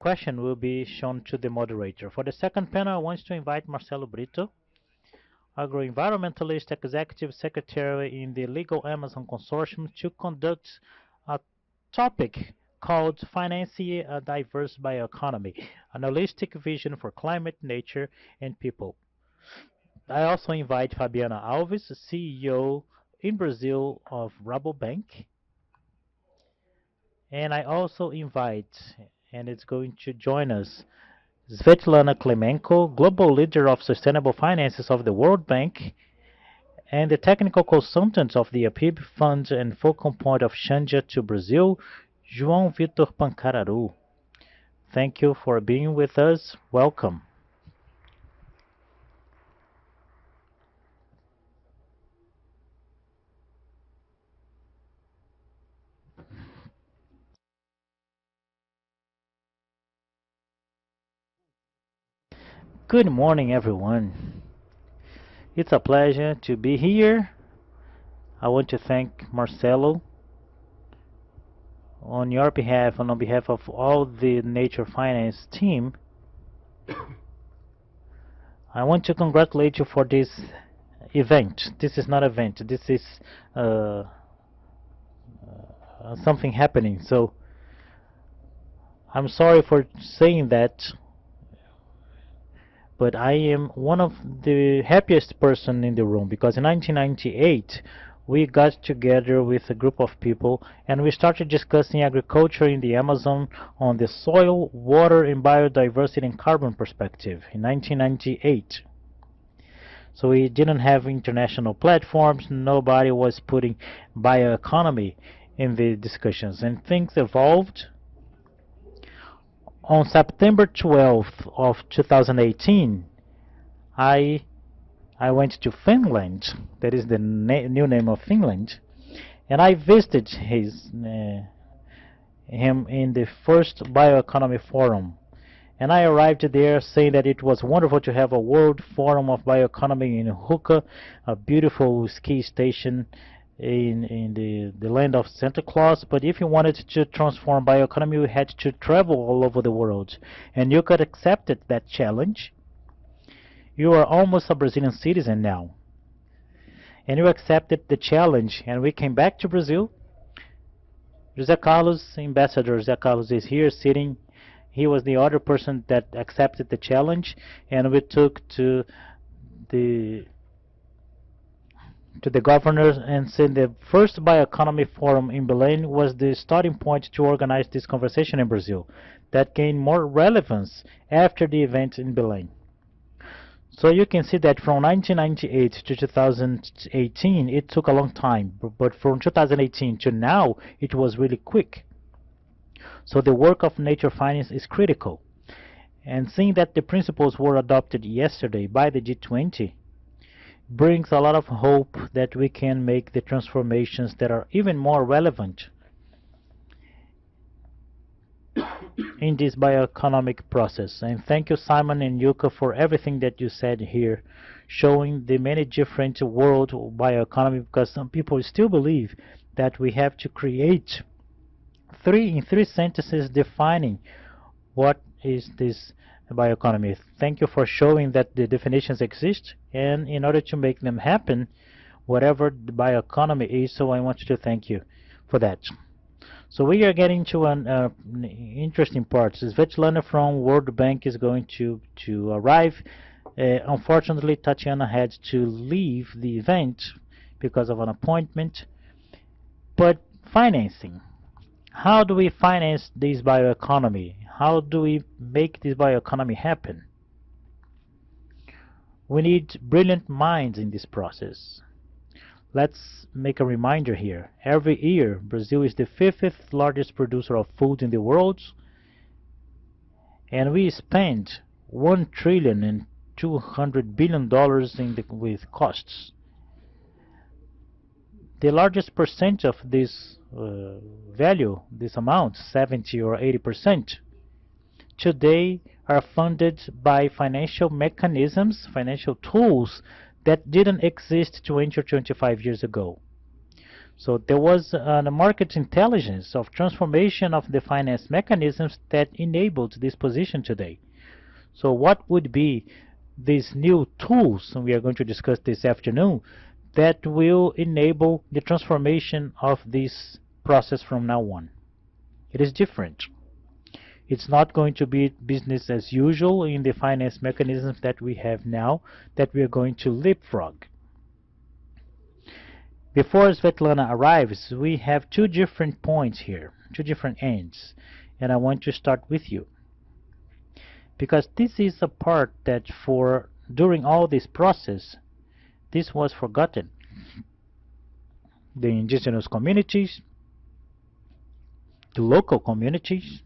question will be shown to the moderator. For the second panel, I want to invite Marcelo Brito, agroenvironmentalist, executive secretary in the Legal Amazon Consortium, to conduct a topic called Financing a Diverse Bioeconomy, an holistic vision for climate, nature, and people. I also invite Fabiana Alves, CEO in Brazil of Rabobank, and I also invite, and it's going to join us, Svetlana Klimenko, Global Leader of Sustainable Finances of the World Bank, and the Technical Consultant of the APIB Fund and Focal Point of SHANDIA to Brazil, João Vitor Pankararu. Thank you for being with us. Welcome. Good morning, everyone. It's a pleasure to be here. I want to thank Marcelo on your behalf and on behalf of all the Nature Finance team. I want to congratulate you for this event. This is not an event. This is uh, something happening. So I'm sorry for saying that, but I am one of the happiest person in the room because in 1998 we got together with a group of people and we started discussing agriculture in the Amazon on the soil, water, and biodiversity and carbon perspective in 1998. So we didn't have international platforms, nobody was putting bioeconomy in the discussions, and things evolved. On September 12th of 2018, I I went to Finland, that is the new name of Finland, and I visited him in the first Bioeconomy Forum. And I arrived there saying that it was wonderful to have a World Forum of Bioeconomy in Hukka, a beautiful ski station in the land of Santa Claus. But if you wanted to transform bioeconomy, you had to travel all over the world. And you could accept that challenge. You are almost a Brazilian citizen now. And you accepted the challenge, and we came back to Brazil. José Carlos, Ambassador José Carlos is here sitting. He was the other person that accepted the challenge, and we took the to the governor and said the first bioeconomy forum in Belém was the starting point to organize this conversation in Brazil that gained more relevance after the event in Belém. So you can see that from 1998 to 2018 it took a long time, but from 2018 to now it was really quick. So the work of nature finance is critical. And seeing that the principles were adopted yesterday by the G20 brings a lot of hope that we can make the transformations that are even more relevant in this bioeconomic process. And thank you, Simon and Yuka, for everything that you said here, showing the many different world bioeconomy, because some people still believe that we have to create three sentences defining what is this bioeconomy. Thank you for showing that the definitions exist, and in order to make them happen, whatever the bioeconomy is, so I want to thank you for that. So we are getting to an interesting part. Svetlana from World Bank is going to arrive. Unfortunately, Tatiana had to leave the event because of an appointment. But financing. How do we finance this bioeconomy? How do we make this bioeconomy happen? We need brilliant minds in this process. Let's make a reminder here. Every year, Brazil is the fifth largest producer of food in the world, and we spend $1,200 billion with costs. The largest percent of this value, this amount, 70 or 80%, today are funded by financial mechanisms, financial tools that didn't exist 20 or 25 years ago. So there was a market intelligence of transformation of the finance mechanisms that enabled this position today. So what would be these new tools, and we are going to discuss this afternoon, that will enable the transformation of this process from now on? It is different. It's not going to be business as usual in the finance mechanisms that we have now, that we are going to leapfrog. Before Svetlana arrives, we have two different points here, two different ends, and I want to start with you. Because this is a part that during all this process, this was forgotten. The indigenous communities, the local communities,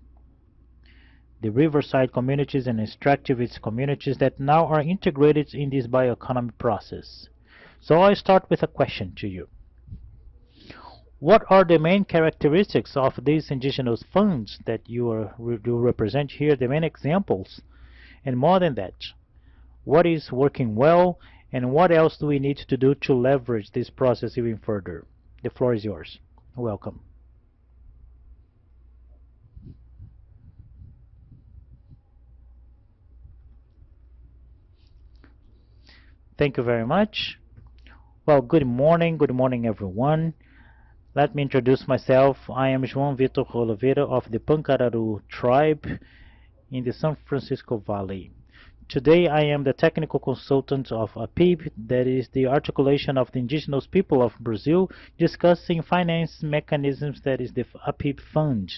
the riverside communities and extractivist communities that now are integrated in this bioeconomy process. So I start with a question to you. What are the main characteristics of these indigenous funds that you represent here, the main examples? And more than that, what is working well and what else do we need to do to leverage this process even further? The floor is yours. Welcome. Thank you very much. Well, good morning everyone. Let me introduce myself. I am João Vitor Oliveira of the Pankararu tribe in the San Francisco Valley. Today I am the technical consultant of APIB, that is the articulation of the indigenous people of Brazil, discussing finance mechanisms, that is the APIB fund.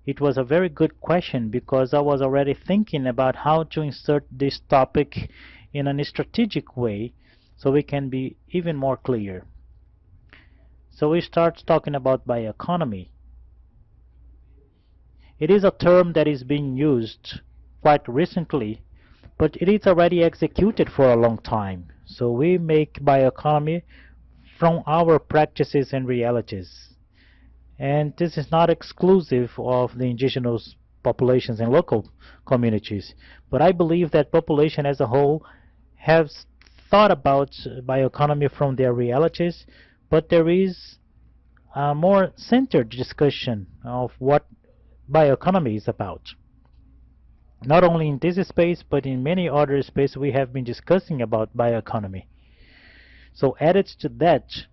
It was a very good question because I was already thinking about how to insert this topic in a strategic way so we can be even more clear. So we start talking about bioeconomy. It is a term that is being used quite recently, but it is already executed for a long time. So we make bioeconomy from our practices and realities. And this is not exclusive of the indigenous populations and local communities. But I believe that population as a whole has thought about bioeconomy from their realities, but there is a more centered discussion of what bioeconomy is about. Not only in this space, but in many other spaces we have been discussing about bioeconomy. So added to that,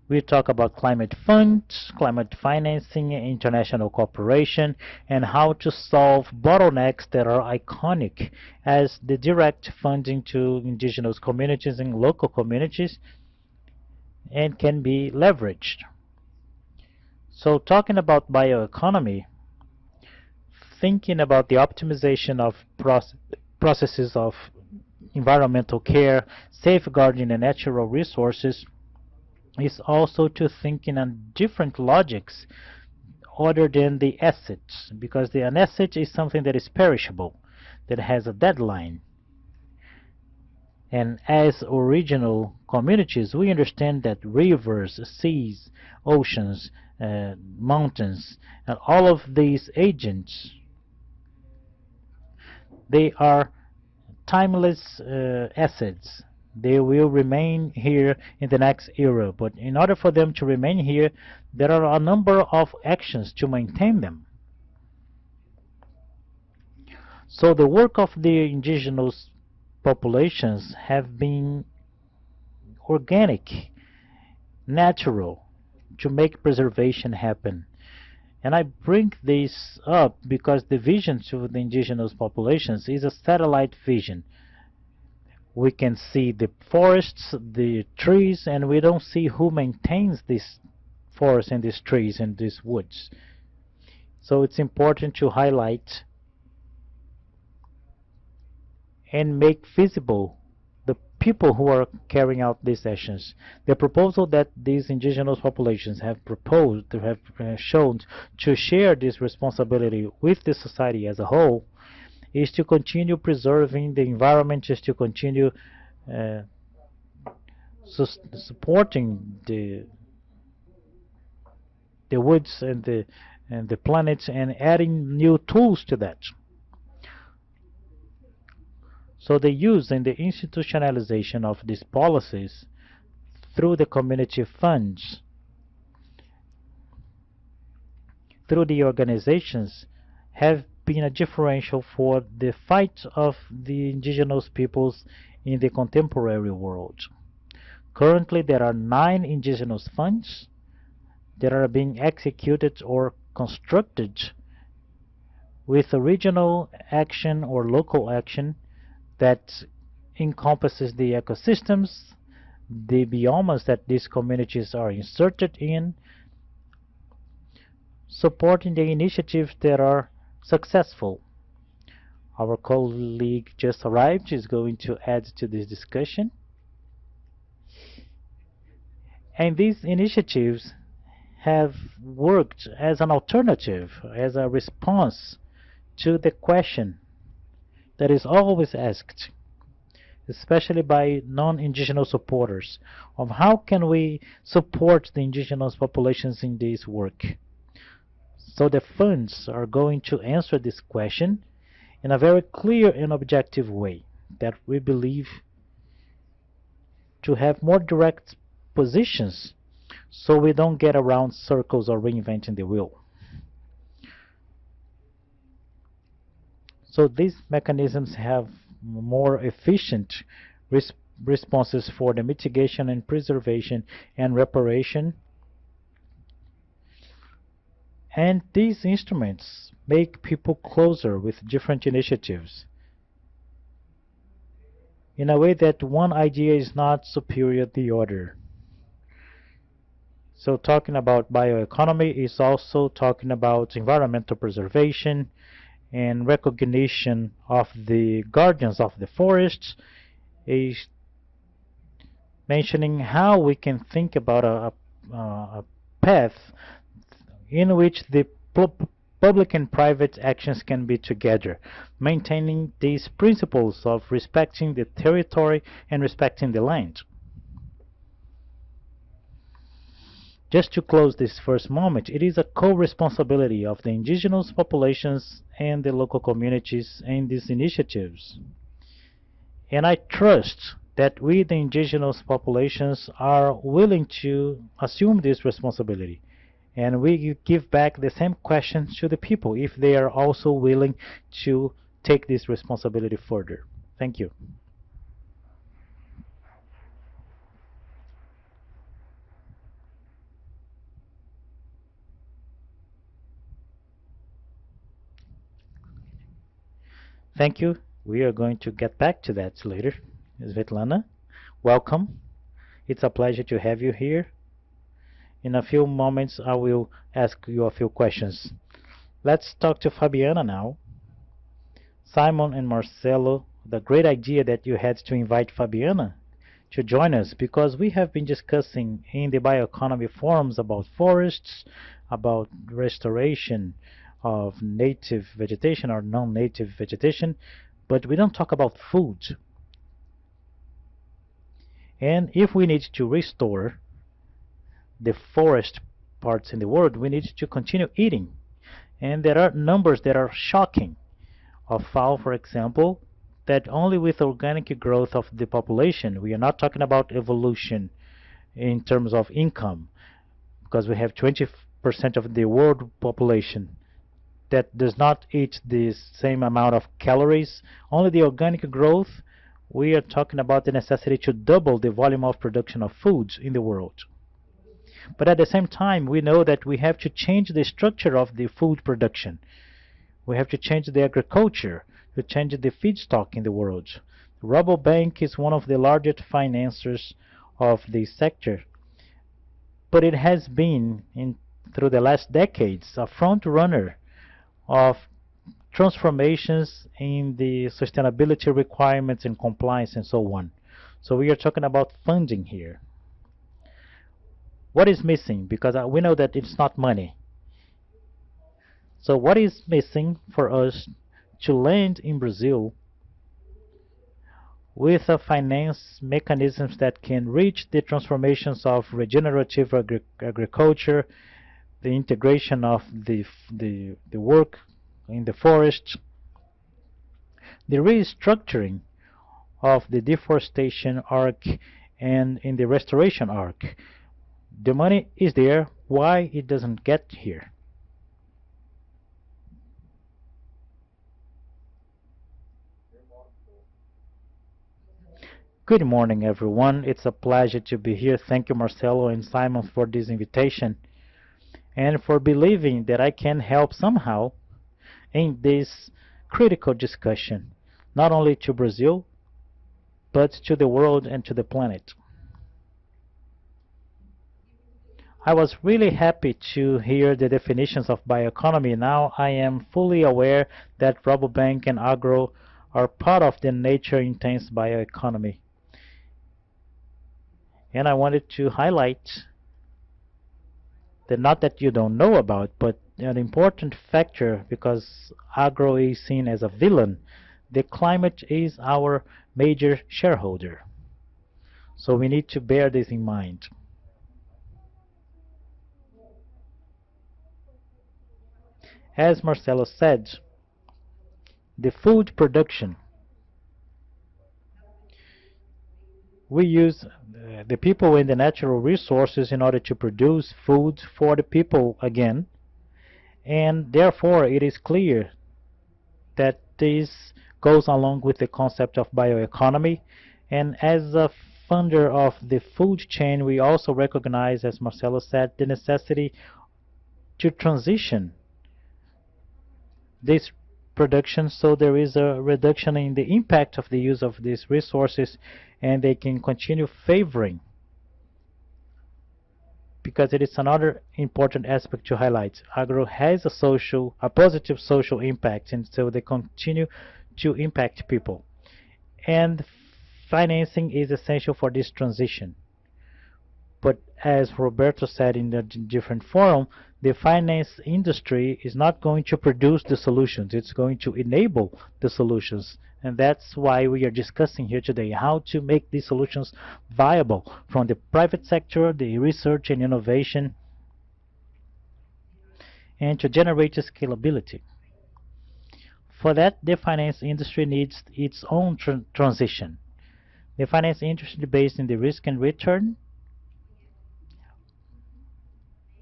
we talk about climate funds, climate financing, international cooperation, and how to solve bottlenecks that are iconic as the direct funding to indigenous communities and local communities and can be leveraged. So talking about bioeconomy, thinking about the optimization of processes of environmental care, safeguarding the natural resources, is also to think in different logics other than the assets, because an asset is something that is perishable, that has a deadline. And as original communities, we understand that rivers, seas, oceans, mountains, and all of these agents, they are timeless assets. They will remain here in the next era, but in order for them to remain here, there are a number of actions to maintain them. So the work of the indigenous populations have been organic, natural, to make preservation happen. And I bring this up because the vision to the indigenous populations is a satellite vision. We can see the forests, the trees, and we don't see who maintains these forests and these trees and these woods. So it's important to highlight and make visible the people who are carrying out these actions. The proposal that these indigenous populations have proposed, have shown to share this responsibility with the society as a whole, is to continue preserving the environment, is to continue supporting the woods and the planets, and adding new tools to that. So the use and the institutionalization of these policies through the community funds, through the organizations, have been a differential for the fight of the indigenous peoples in the contemporary world. Currently, there are 9 indigenous funds that are being executed or constructed with a regional action or local action that encompasses the ecosystems, the biomes that these communities are inserted in, supporting the initiatives that are successful. Our colleague just arrived, is going to add to this discussion. And these initiatives have worked as an alternative, as a response to the question that is always asked, especially by non-indigenous supporters, of how can we support the indigenous populations in this work. So the funds are going to answer this question in a very clear and objective way that we believe to have more direct positions so we don't get around circles or reinventing the wheel. So these mechanisms have more efficient responses for the mitigation and preservation and reparation. And these instruments make people closer with different initiatives in a way that one idea is not superior to the other. So talking about bioeconomy is also talking about environmental preservation and recognition of the guardians of the forests, is mentioning how we can think about a path in which the public and private actions can be together, maintaining these principles of respecting the territory and respecting the land. Just to close this first moment, it is a co-responsibility of the indigenous populations and the local communities in these initiatives. And I trust that we, the indigenous populations, are willing to assume this responsibility. And we give back the same questions to the people if they are also willing to take this responsibility further. Thank you. Thank you. We are going to get back to that later. Svetlana, welcome. It's a pleasure to have you here. In a few moments, I will ask you a few questions. Let's talk to Fabiana now. Simon and Marcelo, the great idea that you had to invite Fabiana to join us, because we have been discussing in the bioeconomy forums about forests, about restoration of native vegetation or non-native vegetation, but we don't talk about food. And if we need to restore the forest parts in the world, we need to continue eating. And there are numbers that are shocking. Of FAO, for example, that only with organic growth of the population, we are not talking about evolution in terms of income, because we have 20% of the world population that does not eat the same amount of calories. Only the organic growth, we are talking about the necessity to double the volume of production of foods in the world. But at the same time, we know that we have to change the structure of the food production. We have to change the agriculture, to change the feedstock in the world. Rabobank is one of the largest financiers of the sector, but it has been, through the last decades, a front runner of transformations in the sustainability requirements and compliance and so on. So we are talking about funding here. What is missing? Because we know that it's not money. So what is missing for us to land in Brazil with a finance mechanisms that can reach the transformations of regenerative agriculture, the integration of the work in the forest, the restructuring of the deforestation arc, and in the restoration arc. The money is there, why it doesn't get here? Good morning, everyone. It's a pleasure to be here. Thank you, Marcelo and Simon, for this invitation and for believing that I can help somehow in this critical discussion, not only to Brazil, but to the world and to the planet. I was really happy to hear the definitions of bioeconomy. Now I am fully aware that Rabobank and agro are part of the nature-intense bioeconomy. And I wanted to highlight that not that you don't know about, but an important factor because agro is seen as a villain. The climate is our major shareholder. So we need to bear this in mind. As Marcelo said, the food production. We use the people and the natural resources in order to produce food for the people again, and therefore it is clear that this goes along with the concept of bioeconomy. And as a funder of the food chain, we also recognize, as Marcelo said, the necessity to transition this production so there is a reduction in the impact of the use of these resources and they can continue favoring, because it is another important aspect to highlight. Agro has a positive social impact, and so they continue to impact people. And financing is essential for this transition. But as Roberto said in a different forum, the finance industry is not going to produce the solutions. It's going to enable the solutions. And that's why we are discussing here today, how to make these solutions viable from the private sector, the research and innovation, and to generate scalability. For that, the finance industry needs its own transition. The finance industry, based in the risk and return,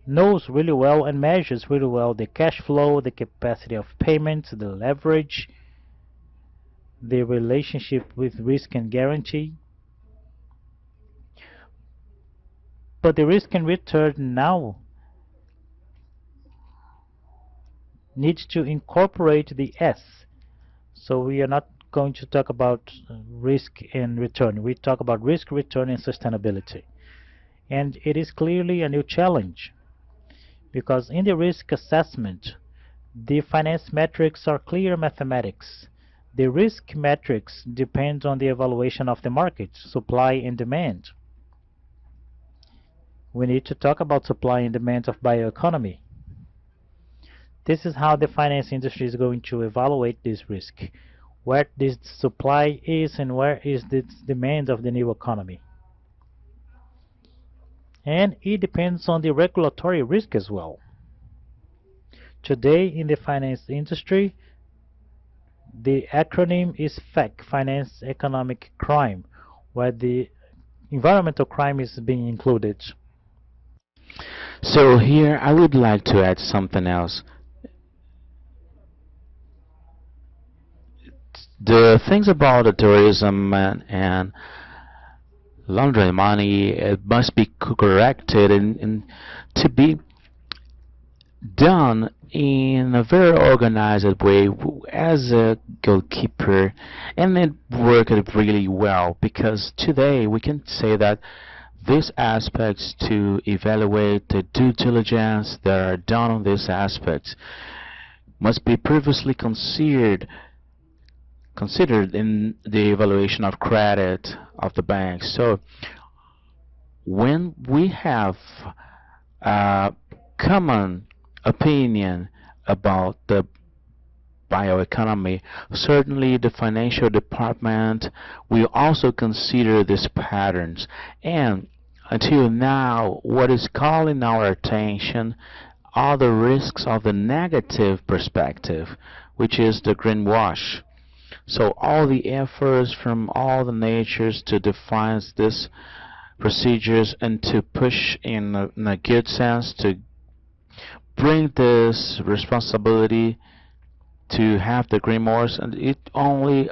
knows really well and measures really well the cash flow, the capacity of payment, the leverage, the relationship with risk and guarantee. But the risk and return now needs to incorporate the S. So we are not going to talk about risk and return. We talk about risk, return, and sustainability. And it is clearly a new challenge, because in the risk assessment, the finance metrics are clear mathematics. The risk metrics depend on the evaluation of the market, supply and demand. We need to talk about supply and demand of bioeconomy. This is how the finance industry is going to evaluate this risk, where this supply is and where is the demand of the new economy. And it depends on the regulatory risk as well. Today in the finance industry, the acronym is FEC, Finance Economic Crime, where the environmental crime is being included. So here I would like to add something else. The things about the tourism and laundering money, it must be corrected and to be done in a very organized way as a goalkeeper, and it worked really well, because today we can say that these aspects to evaluate the due diligence that are done on these aspects must be previously considered in the evaluation of credit of the bank. So when we have a common opinion about the bioeconomy, certainly the financial department will also consider these patterns. And until now, what is calling our attention are the risks of the negative perspective, which is the greenwash. So all the efforts from all the natures to define this procedures and to push in a good sense to bring this responsibility to have the green morals, and it only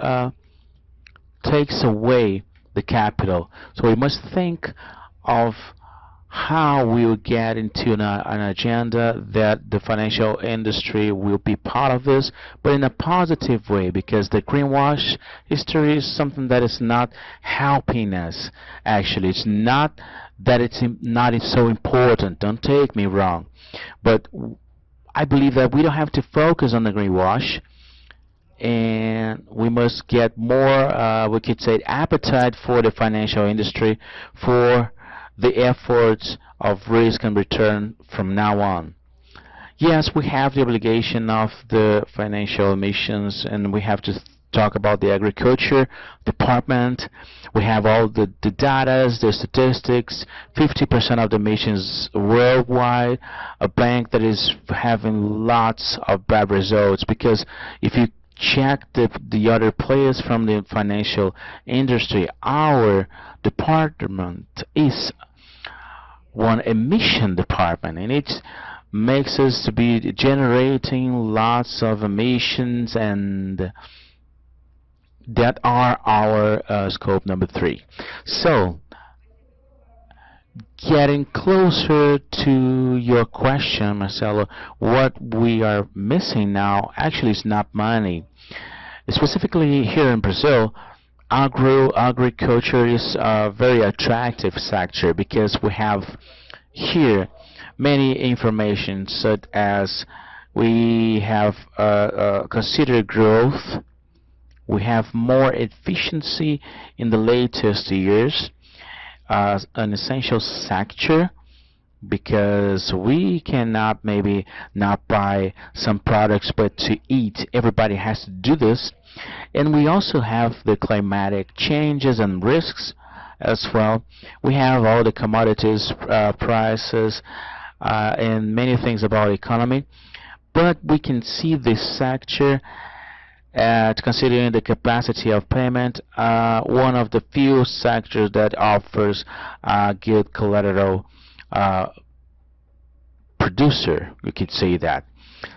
takes away the capital. So we must think of how we will get into an agenda that the financial industry will be part of this, but in a positive way, because the greenwash history is something that is not helping us. Actually, it's not that not so important. Don't take me wrong, but I believe that we don't have to focus on the greenwash, and we must get more, we could say, appetite for the financial industry for the efforts of risk and return from now on. Yes, we have the obligation of the financial emissions, and we have to talk about the agriculture department. We have all the data, the statistics, 50% of the emissions worldwide, a bank that is having lots of bad results, because if you check the other players from the financial industry, our department is one emission department, and it makes us to be generating lots of emissions, and that are our scope number 3. So getting closer to your question, Marcelo, what we are missing now actually is not money. Specifically here in Brazil, agriculture is a very attractive sector, because we have here many information, such as we have considered growth, we have more efficiency in the latest years, an essential sector, because we cannot maybe not buy some products, but to eat everybody has to do this. And we also have the climatic changes and risks as well. We have all the commodities prices and many things about economy, but we can see this sector at, considering the capacity of payment, one of the few sectors that offers good collateral producer, we could say that.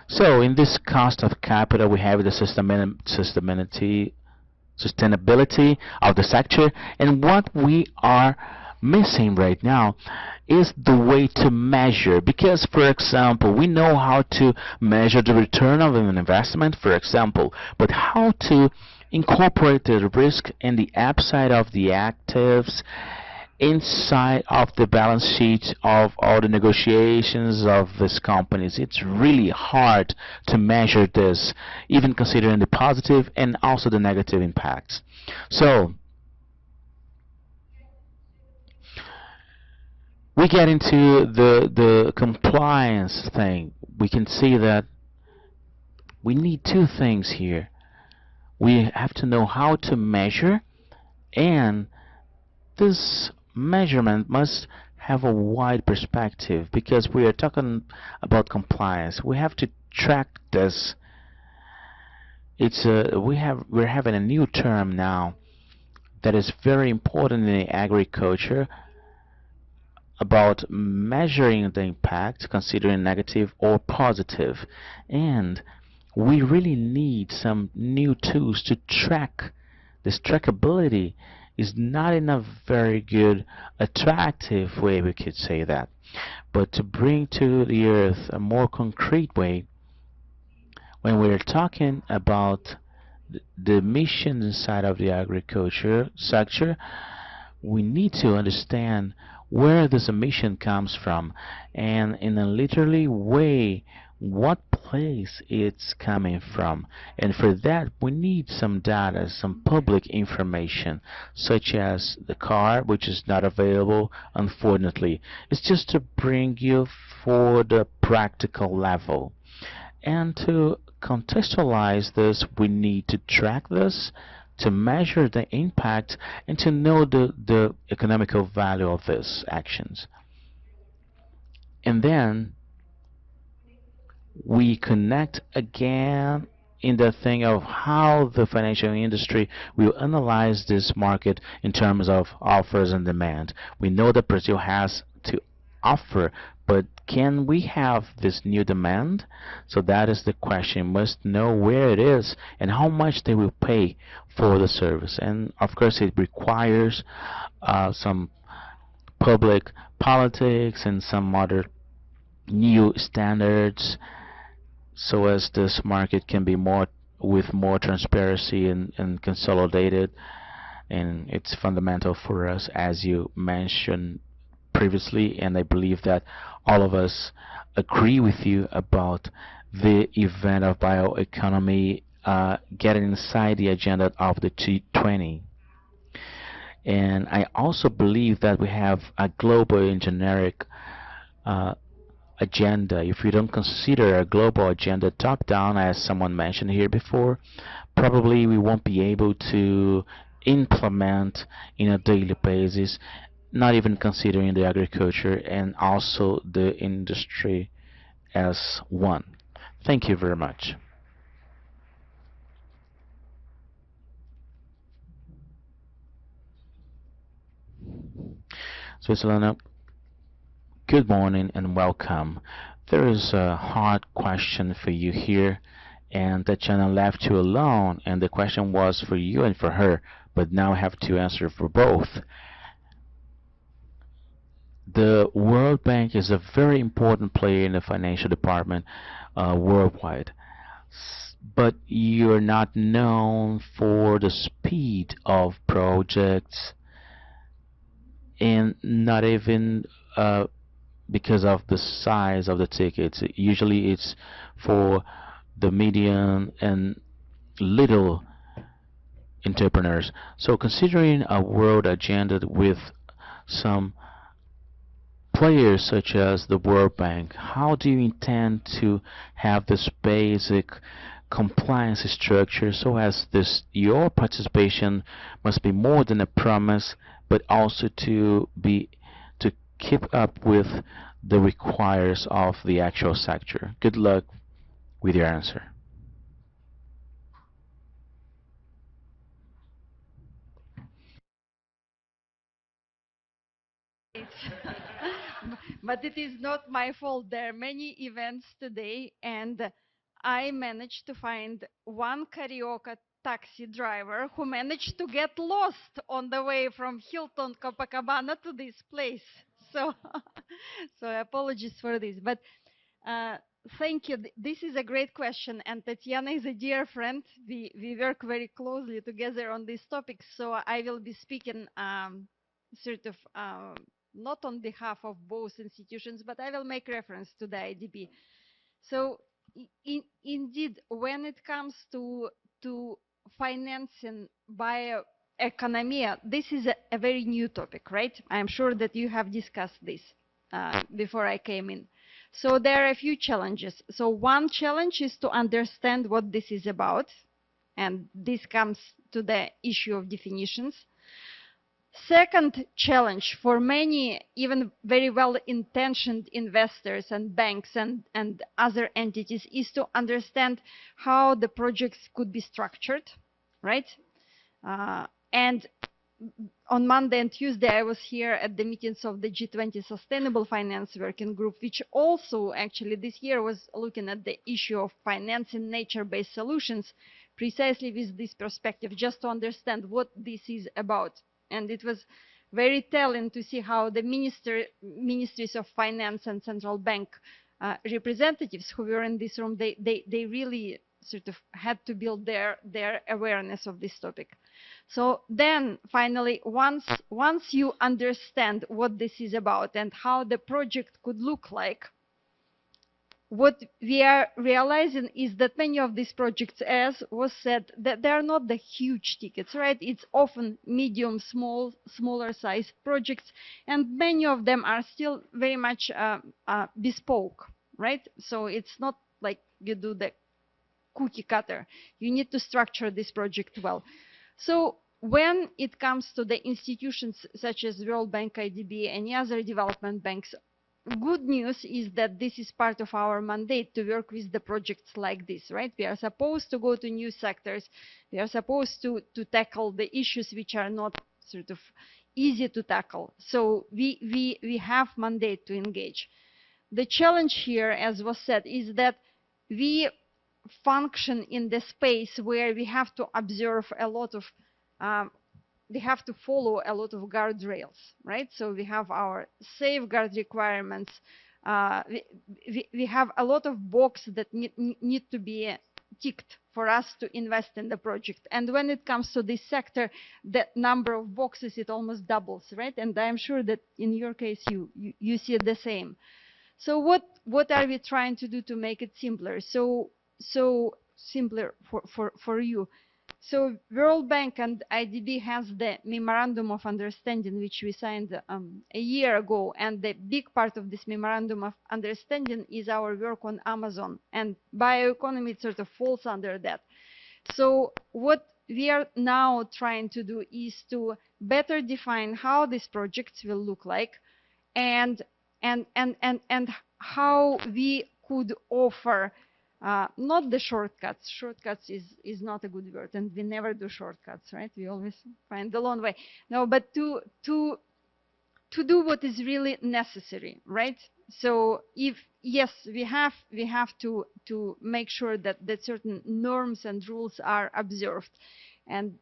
So in this cost of capital, we have the sustainability of the sector, and what we are missing right now is the way to measure, because for example we know how to measure the return of an investment, for example, but how to incorporate the risk and the upside of the actives inside of the balance sheet of all the negotiations of these companies. It's really hard to measure this, even considering the positive and also the negative impacts. So we get into the compliance thing. We can see that we need 2 things here. We have to know how to measure, and this measurement must have a wide perspective, because we are talking about compliance. We have to track this. We're having a new term now that is very important in agriculture, about measuring the impact, considering negative or positive. And we really need some new tools to track. This trackability is not in a very good, attractive way, we could say that, but to bring to the earth a more concrete way. When we're talking about the emissions inside of the agriculture sector, we need to understand where this emission comes from, and in a literally way what place it's coming from. And for that we need some data, some public information, such as the car, which is not available unfortunately. It's just to bring you for the practical level, and to contextualize this we need to track this, to measure the impact, and to know the economical value of these actions. And then we connect again in the thing of how the financial industry will analyze this market in terms of offers and demand. We know that Brazil has to offer, but can we have this new demand? So that is the question. Must know where it is and how much they will pay for the service. And of course, it requires some public politics and some other new standards so as this market can be more with more transparency and consolidated. And it's fundamental for us, as you mentioned previously, and I believe that all of us agree with you about the event of bioeconomy getting inside the agenda of the G20. And I also believe that we have a global and generic uh, agenda. If we don't consider a global agenda top down, as someone mentioned here before, probably we won't be able to implement in a daily basis, not even considering the agriculture and also the industry as one. Thank you very much. Svetlana, good morning and welcome. There is a hard question for you here, and Tatiana left you alone, and the question was for you and for her, but now I have to answer for both. The World Bank is a very important player in the financial department worldwide, but you're not known for the speed of projects and not even because of the size of the tickets. Usually it's for the medium and little entrepreneurs. So considering a world agenda with some players such as the World Bank, how do you intend to have this basic compliance structure so as this your participation must be more than a promise, but also to keep up with the requires of the actual sector? Good luck with your answer. But it is not my fault. There are many events today, and I managed to find one karaoke taxi driver who managed to get lost on the way from Hilton Copacabana to this place. So, so apologies for this. But uh, thank you. This is a great question, and Tatiana is a dear friend. We work very closely together on this topic. So I will be speaking sort of not on behalf of both institutions, but I will make reference to the IDB. So indeed, when it comes to financing bioeconomy, this is a very new topic, right? I'm sure that you have discussed this before I came in. So there are a few challenges. So one challenge is to understand what this is about, and this comes to the issue of definitions. Second challenge for many, even very well-intentioned investors and banks and other entities, is to understand how the projects could be structured, right? And on Monday and Tuesday, I was here at the meetings of the G20 Sustainable Finance Working Group, which also actually this year was looking at the issue of financing nature-based solutions, precisely with this perspective, just to understand what this is about. And it was very telling to see how the ministries of finance and central bank representatives who were in this room, they really sort of had to build their awareness of this topic. So then finally, once you understand what this is about and how the project could look like, what we are realizing is that many of these projects, as was said, that they are not the huge tickets, right? It's often medium, smaller size projects, and many of them are still very much bespoke, right? So it's not like you do the cookie cutter. You need to structure this project well. So when it comes to the institutions such as World Bank, IDB, any other development banks, good news is that this is part of our mandate to work with the projects like this, right? We are supposed to go to new sectors. We are supposed to tackle the issues which are not sort of easy to tackle. So we have mandate to engage. The challenge here, as was said, is that we function in the space where we have to observe a lot of we have to follow a lot of guardrails, right? So we have our safeguard requirements. We have a lot of boxes that need to be ticked for us to invest in the project. And when it comes to this sector, the number of boxes, it almost doubles, right? And I'm sure that in your case, you see the same. So what are we trying to do to make it simpler? So simpler for you. So World Bank and IDB has the memorandum of understanding which we signed a year ago, and the big part of this memorandum of understanding is our work on Amazon, and bioeconomy sort of falls under that. So what we are now trying to do is to better define how these projects will look like, and how we could offer not the shortcuts. Shortcuts is not a good word, and we never do shortcuts, right? We always find the long way. No, but to do what is really necessary, right? So if yes, we have to make sure that certain norms and rules are observed, and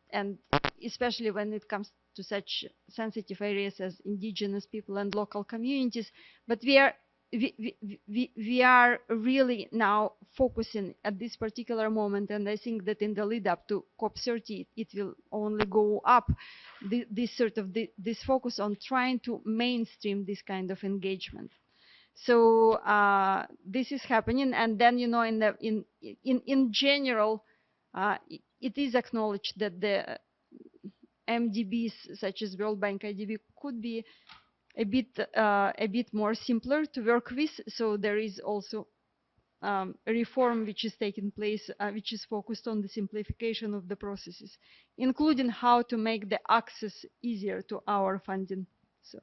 especially when it comes to such sensitive areas as indigenous people and local communities. But we are really now focusing at this particular moment, and I think that in the lead up to COP30 it will only go up, this focus on trying to mainstream this kind of engagement. So this is happening, and then in general it is acknowledged that the MDBs such as World Bank IDB could be a bit more simpler to work with. So there is also a reform which is taking place, which is focused on the simplification of the processes, including how to make the access easier to our funding. So.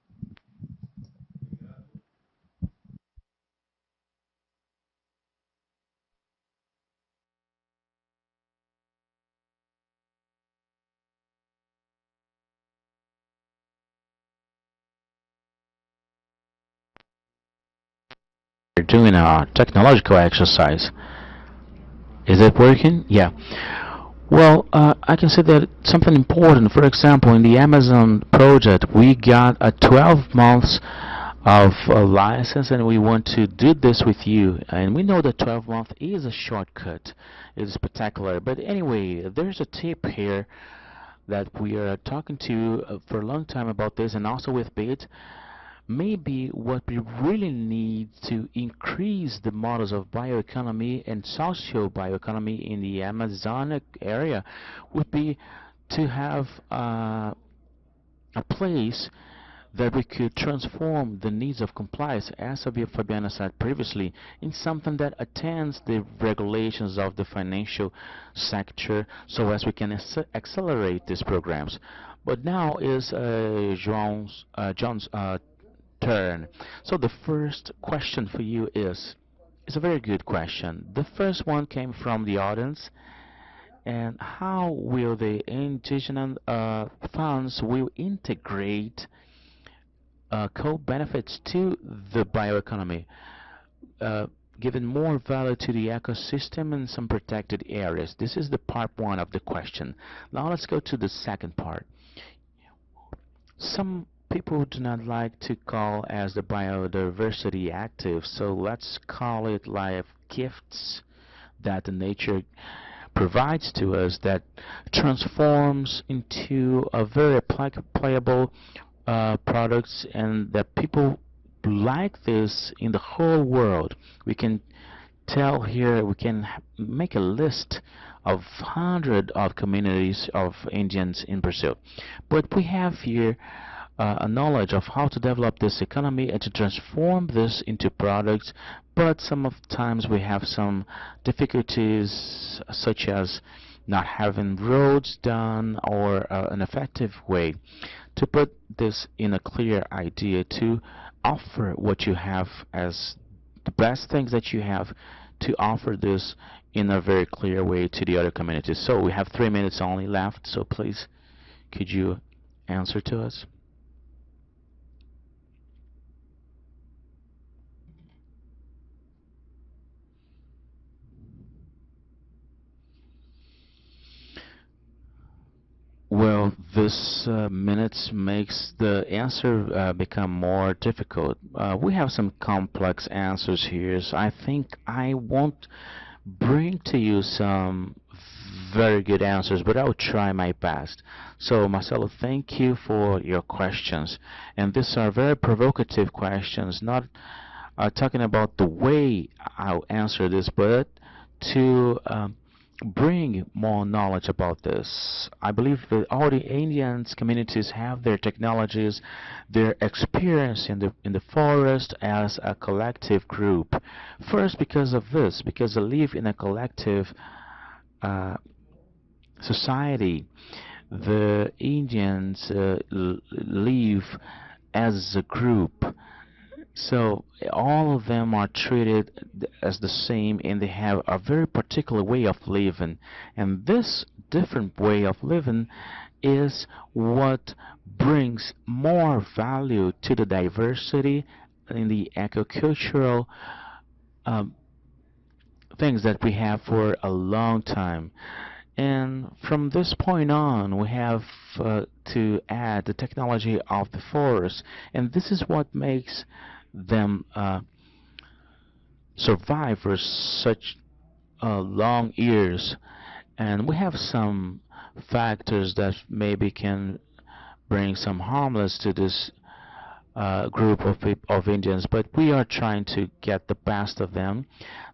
We're doing a technological exercise. Is it working? Yeah. Well, I can say that something important. For example, in the Amazon project, we got a 12 months of license, and we want to do this with you. And we know that 12 months is a shortcut. It is spectacular. But anyway, there's a tip here that we are talking to for a long time about this, and also with BID. Maybe what we really need to increase the models of bioeconomy and social bioeconomy in the Amazonic area would be to have a place that we could transform the needs of compliance, as Fabiana said previously, in something that attends the regulations of the financial sector, so as we can accelerate these programs. But now is John's turn. So the first question for you is a very good question. The first one came from the audience. And how will the indigenous funds will integrate co-benefits to the bioeconomy, giving more value to the ecosystem and some protected areas? This is the part one of the question. Now let's go to the second part. Some people do not like to call as the biodiversity active, so let's call it life gifts that the nature provides to us, that transforms into a very playable products, and that people like this in the whole world. We can tell here, we can make a list of hundreds of communities of Indians in Brazil. But we have here a knowledge of how to develop this economy and to transform this into products, but some of the times we have some difficulties, such as not having roads done or an effective way. To put this in a clear idea, to offer what you have as the best things that you have to offer this in a very clear way to the other communities. So we have 3 minutes only left, so please, could you answer to us? Well, this minutes makes the answer become more difficult. We have some complex answers here, so I think I won't bring to you some very good answers, but I'll try my best. So, Marcelo, thank you for your questions. And these are very provocative questions, not talking about the way I'll answer this, but to bring more knowledge about this. I believe that all the Indian communities have their technologies, their experience in the forest as a collective group. First, because of this, because they live in a collective uh, society. The Indians live as a group, so all of them are treated as the same, and they have a very particular way of living. And this different way of living is what brings more value to the diversity in the agricultural um, things that we have for a long time. And from this point on, we have to add the technology of the forest, and this is what makes them survive for such long years. And we have some factors that maybe can bring some harmless to this group of Indians, but we are trying to get the best of them,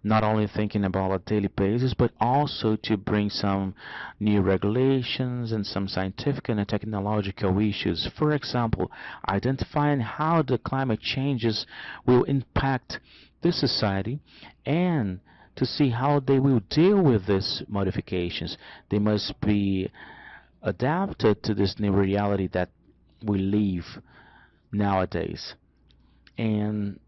not only thinking about a daily basis, but also to bring some new regulations and some scientific and technological issues. For example, identifying how the climate changes will impact the society and to see how they will deal with these modifications. They must be adapted to this new reality that we live nowadays. And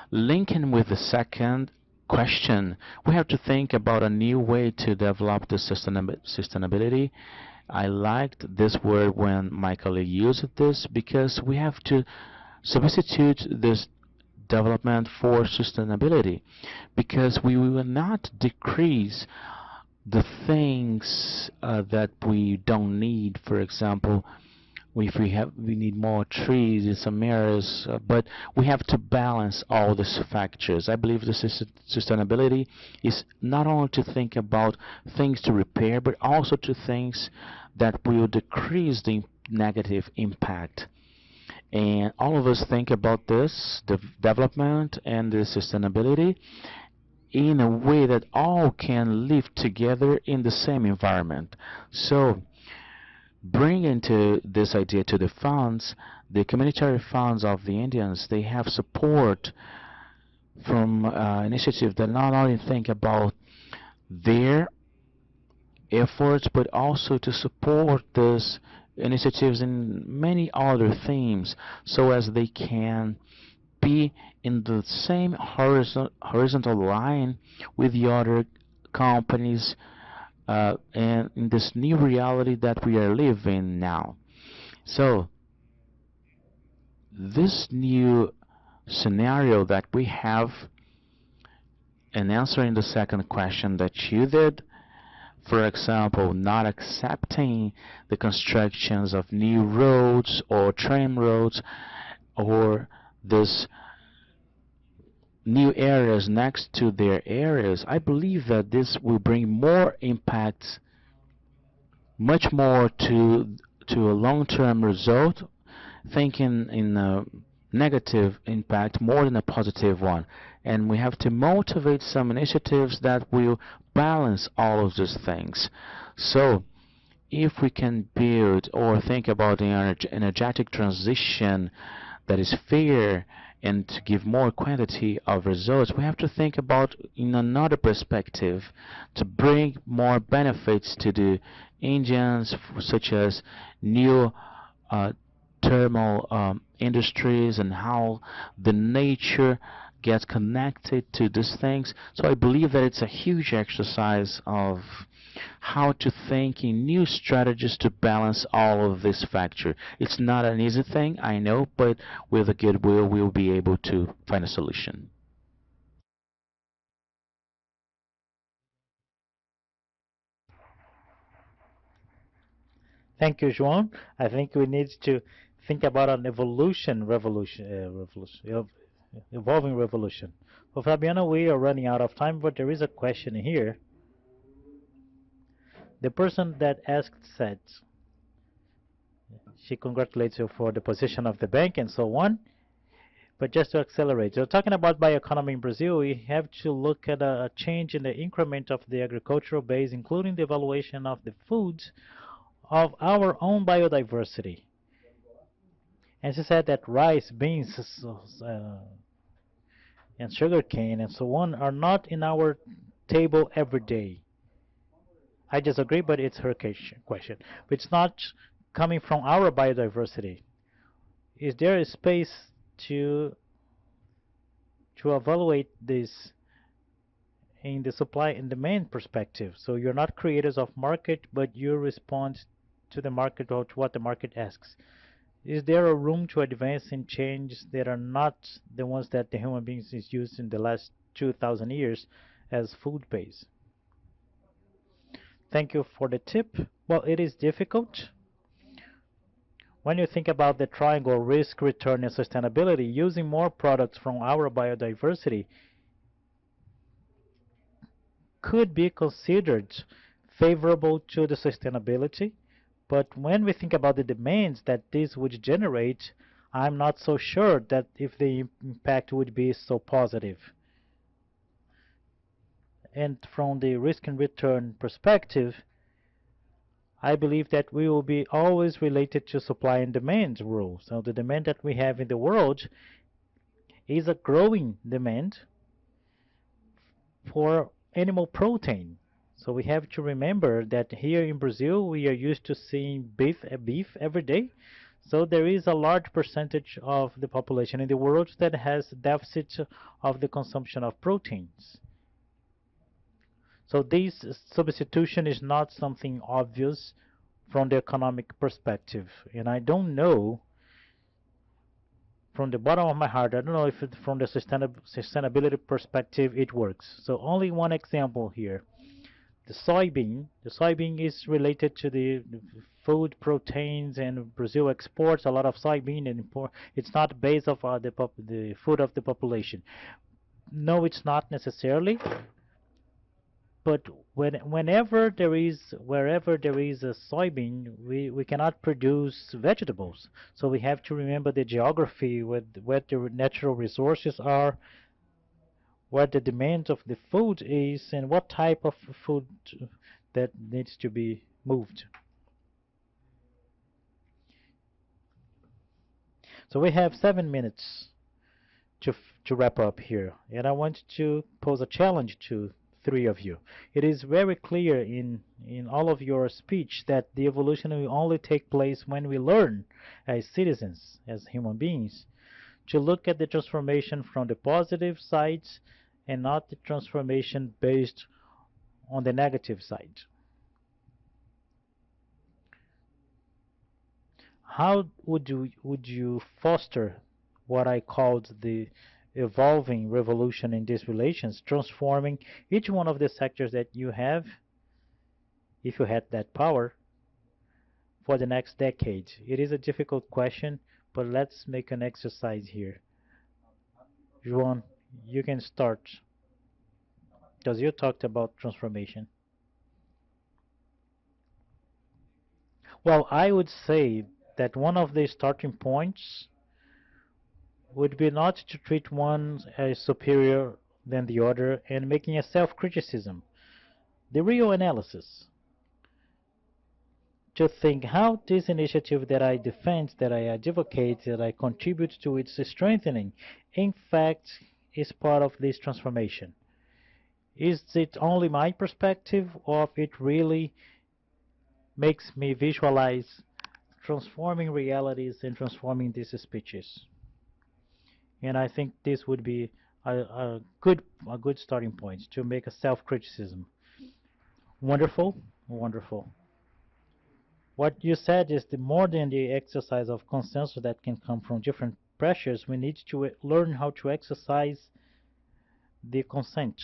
linking with the second question, we have to think about a new way to develop the sustainability. I liked this word when my colleague used this because we have to substitute this development for sustainability, because we will not decrease the things that we don't need. For example, if we need more trees in some areas, but we have to balance all these factors. I believe this is sustainability is not only to think about things to repair, but also to things that will decrease the negative impact. And all of us think about this, the development and the sustainability, in a way that all can live together in the same environment. So, bringing to this idea to the funds, the communitary funds of the Indians, they have support from initiatives that not only think about their efforts, but also to support these initiatives in many other themes, so as they can be in the same horizontal line with the other companies and in this new reality that we are living now. So, this new scenario that we have, in answering the second question that you did, for example, not accepting the constructions of new roads or tram roads or this new areas next to their areas, I believe that this will bring more impacts, much more to a long-term result, thinking in a negative impact more than a positive one. And we have to motivate some initiatives that will balance all of these things. So, if we can build or think about the energetic transition that is fair and to give more quantity of results, we have to think about in another perspective to bring more benefits to the Indians, such as new thermal industries and how the nature gets connected to these things. So I believe that it's a huge exercise of how to think in new strategies to balance all of this factor. It's not an easy thing, I know, but with a goodwill, we'll be able to find a solution. Thank you, João. I think we need to think about an evolving revolution. For Fabiana, we are running out of time, but there is a question here. The person that asked said, she congratulates you for the position of the bank and so on. But just to accelerate, so talking about bioeconomy in Brazil, we have to look at a change in the increment of the agricultural base, including the evaluation of the foods of our own biodiversity. And she said that rice, beans, and sugarcane and so on are not in our table every day. I disagree, but it's her question. It's not coming from our biodiversity. Is there a space to evaluate this in the supply and demand perspective? So you're not creators of market, but you respond to the market or to what the market asks. Is there a room to advance in changes that are not the ones that the human beings is used in the last 2,000 years as food base? Thank you for the tip. Well, it is difficult. When you think about the triangle risk, return, and sustainability, using more products from our biodiversity could be considered favorable to the sustainability. But when we think about the demands that this would generate, I'm not so sure that if the impact would be so positive. And from the risk and return perspective, I believe that we will be always related to supply and demand rules. So the demand that we have in the world is a growing demand for animal protein. So we have to remember that here in Brazil we are used to seeing beef every day. So there is a large percentage of the population in the world that has deficit of the consumption of proteins. So this substitution is not something obvious from the economic perspective. And I don't know, from the bottom of my heart, I don't know if from the sustainability perspective it works. So only one example here. The soybean is related to the food proteins, and Brazil exports a lot of soybean and import. It's not based of the food of the population. No, it's not necessarily. But wherever there is a soybean, we cannot produce vegetables. So we have to remember the geography, what the natural resources are, what the demand of the food is, and what type of food that needs to be moved. So we have 7 minutes to wrap up here, and I want to pose a challenge to three of you. It is very clear in all of your speech that the evolution will only take place when we learn as citizens, as human beings, to look at the transformation from the positive sides and not the transformation based on the negative side. How would you foster what I called the evolving revolution in these relations, transforming each one of the sectors that you have, if you had that power, for the next decade? It is a difficult question, but let's make an exercise here. João, you can start, because you talked about transformation. Well, I would say that one of the starting points would be not to treat one as superior than the other and making a self-criticism, the real analysis, to think how this initiative that I defend, that I advocate, that I contribute to its strengthening, in fact, is part of this transformation. Is it only my perspective, or it really makes me visualize transforming realities and transforming these speeches. And I think this would be a good starting point to make a self-criticism. Wonderful, wonderful. What you said is the more than the exercise of consensus that can come from different pressures, we need to learn how to exercise the consent.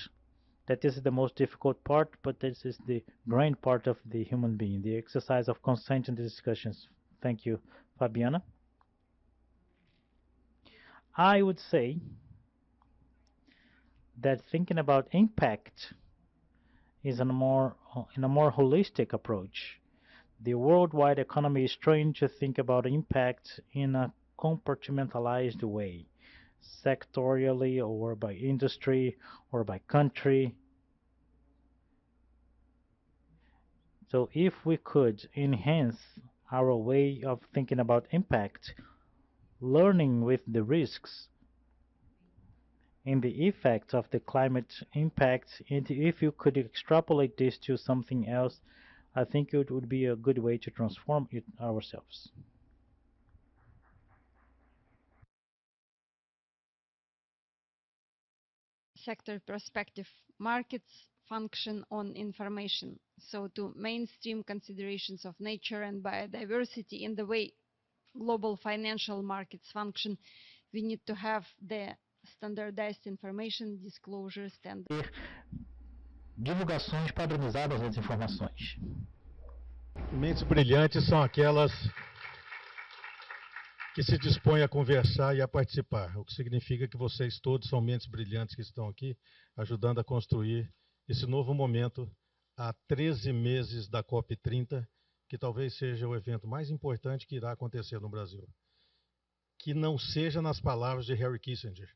That this is the most difficult part, but this is the brain part of the human being, the exercise of consent in the discussions. Thank you, Fabiana. I would say that thinking about impact is in a more holistic approach. The worldwide economy is trying to think about impact in a compartmentalized way, sectorially or by industry or by country. So if we could enhance our way of thinking about impact, learning with the risks and the effects of the climate impact, and if you could extrapolate this to something else, I think it would be a good way to transform it ourselves. Sector perspective, markets function on information. So to mainstream considerations of nature and biodiversity in the way global financial markets function, we need to have the standardized information disclosure standard. Divulgações padronizadas das informações. Mentes brilhantes são aquelas que se dispõem a conversar e a participar, o que significa que vocês todos são mentes brilhantes que estão aqui ajudando a construir esse novo momento há 13 meses da COP30, que talvez seja o evento mais importante que irá acontecer no Brasil. Que não seja nas palavras de Henry Kissinger,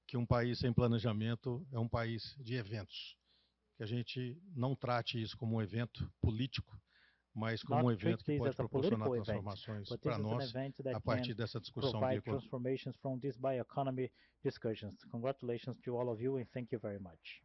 que um país sem planejamento é um país de eventos. Que a gente não trate isso como um evento político, mas como um evento que pode proporcionar transformações para nós a partir dessa discussão transformations from this bioeconomy discussions. Congratulations to all of you and thank you very much.